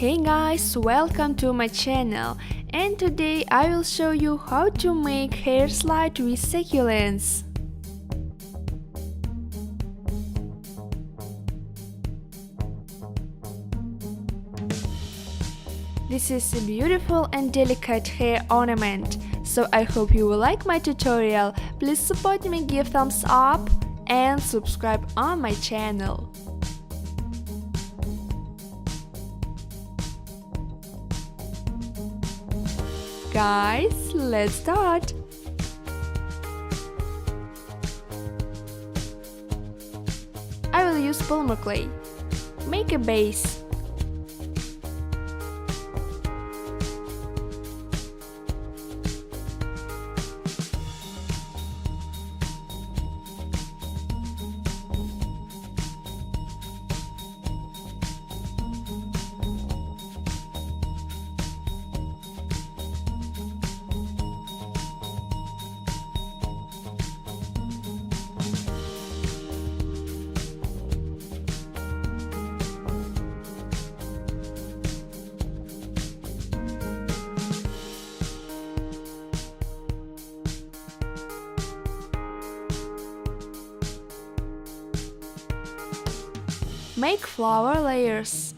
Hey guys, welcome to my channel, and today I will show you how to make hair slide with succulents. This is a beautiful and delicate hair ornament, so I hope you will like my tutorial. Please support me, give thumbs up and subscribe on my channel. Guys, let's start! I will use polymer clay. Make a base. Make flower layers.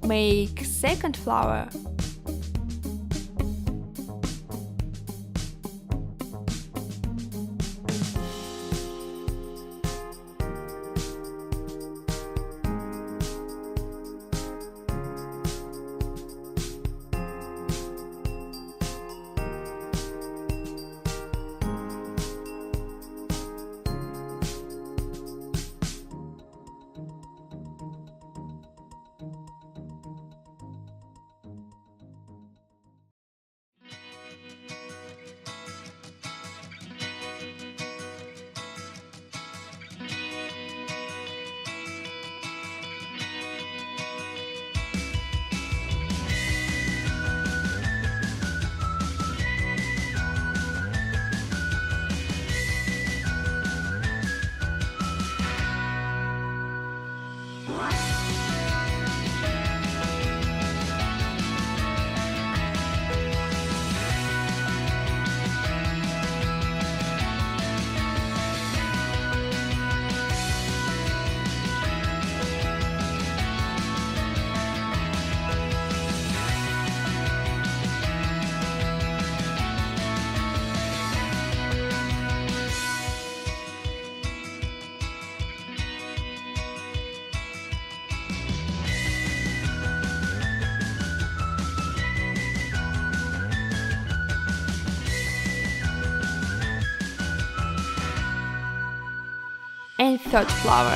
Make second flower. And third flower.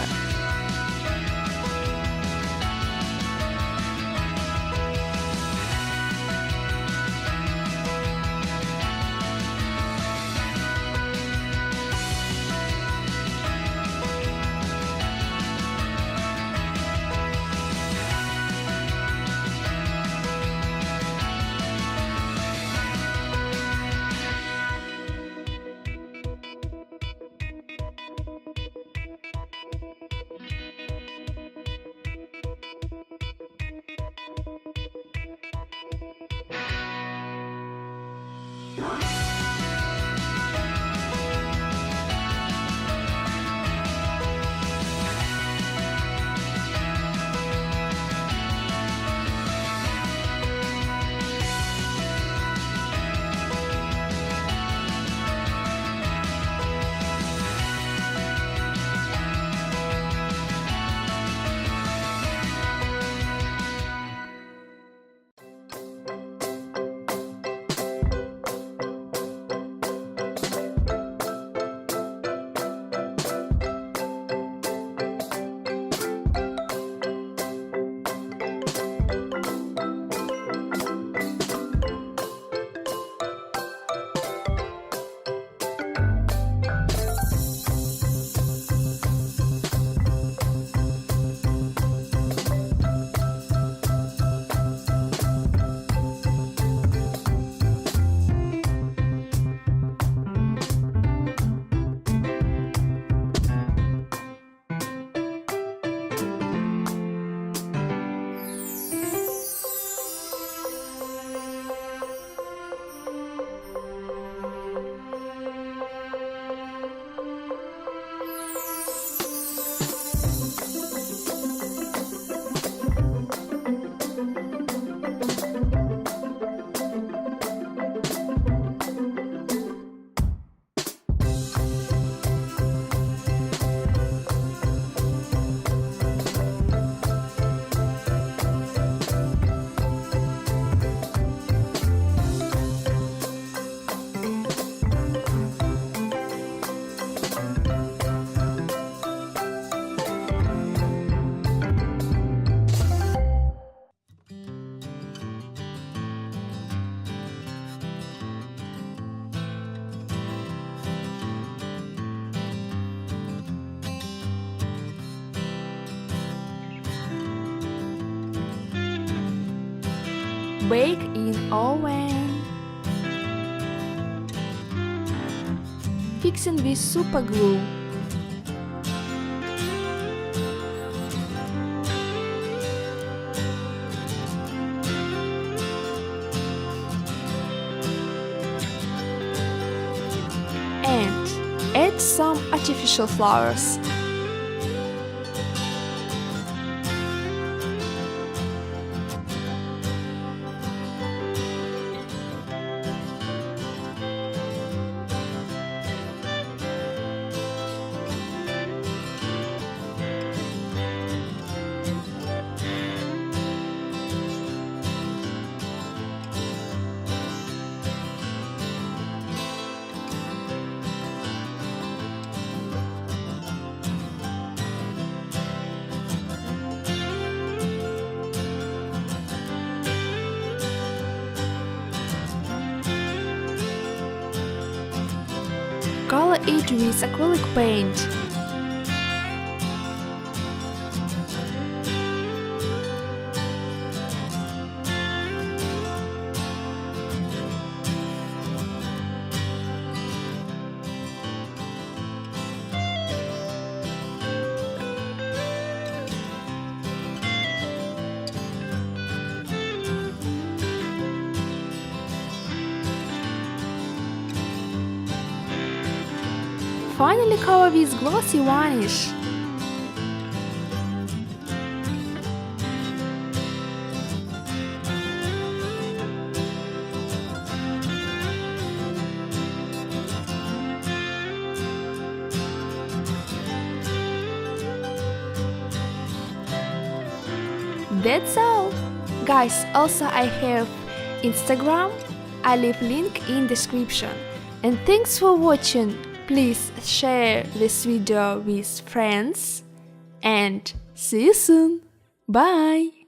bake in oven. Fixing with super glue. And add some artificial flowers. Color it with acrylic paint. Finally cover with glossy varnish. That's all! Guys, also I have Instagram, I leave link in description. And thanks for watching! Please share this video with friends and see you soon! Bye!